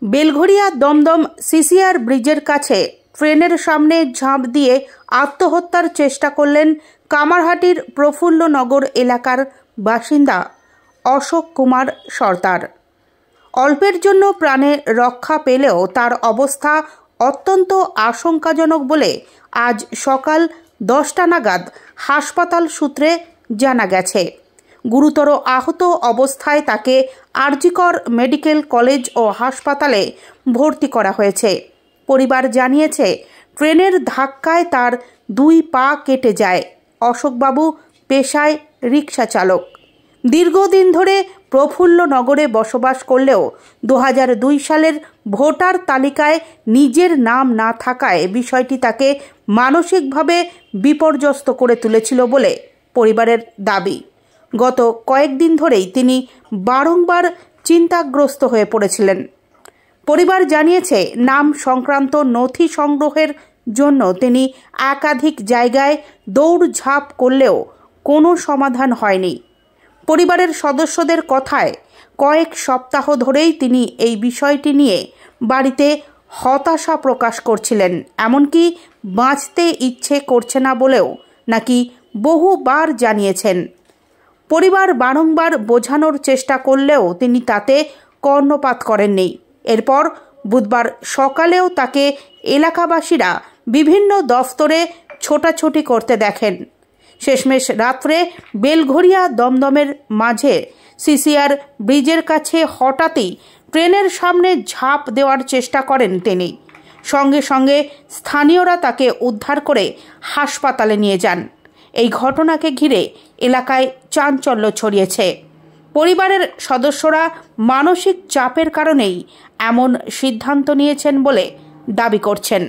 Belgharia Dumdum CCR ব্রিজের কাছে ট্রেনের সামনে ঝাঁপ দিয়ে আত্মহত্যার চেষ্টা করলেন কামারহাটির প্রফুল্লনগর এলাকার বাসিন্দা অশোক কুমার সর্দার। অল্পের জন্য প্রাণে রক্ষা পেলেও তার অবস্থা অত্যন্ত আশঙ্কাজনক বলে আজ সকাল 10টা নাগাদ হাসপাতাল সূত্রে জানা গেছে। গুরুতর আহত অবস্থায় তাকে আরজিকর মেডিকেল কলেজ ও হাসপাতালে ভর্তি করা হয়েছে। পরিবার জানিয়েছে, ট্রেনের ধাক্কায় তার 2 পা কেটে যায়। অশোকবাবু পেশায় রিক্সা চালক। দীর্ঘদিন ধরে প্রফুল্লনগরে বসবাস করলেও 2002 সালের ভোটার তালিকায় নিজের নাম না থাকায় বিষয়টি তাকে মানসিকভাবে বিপর্যস্ত করে তুলেছিল বলে পরিবারের দাবি। গত কয়েকদিন ধরেই তিনি বারংবার চিন্তাগ্রস্ত হয়ে পড়েছিলেন। পরিবার জানিয়েছে, নাম সংক্রান্ত নথি সংগ্রহের জন্য তিনি একাধিক জায়গায় দৌড়ঝাঁপ করলেও কোনো সমাধান হয়নি। পরিবারের সদস্যদের কথায় কয়েক সপ্তাহ ধরেই তিনি এই বিষয়টি নিয়ে বাড়িতে হতাশা প্রকাশ করছিলেন। এমনকি বাঁচতে ইচ্ছে করছে না বলেও নাকি বহুবার জানিয়েছেন। পরিবার বারংবার বোঝানোর চেষ্টা করলেও তিনি তাতে কর্ণপাত করেননি। এরপর বুধবার সকালেও তাকে এলাকাবাসীরা বিভিন্ন দফতরে ছোটাছুটি করতে দেখেন। শেষমেশ রাত্রে বেলঘরিয়া দমদমের মাঝে সিসিআর ব্রিজের কাছে হঠাৎই ট্রেনের সামনে ঝাঁপ দেওয়ার চেষ্টা করেন তিনি। সঙ্গে সঙ্গে স্থানীয়রা তাকে উদ্ধার করে হাসপাতালে নিয়ে যান। এই ঘটনাকে ঘিরে এলাকায় চাঞ্চল্য ছড়িয়েছে। পরিবারের সদস্যরা মানসিক চাপের কারণেই এমন সিদ্ধান্ত নিয়েছেন বলে দাবি করছেন।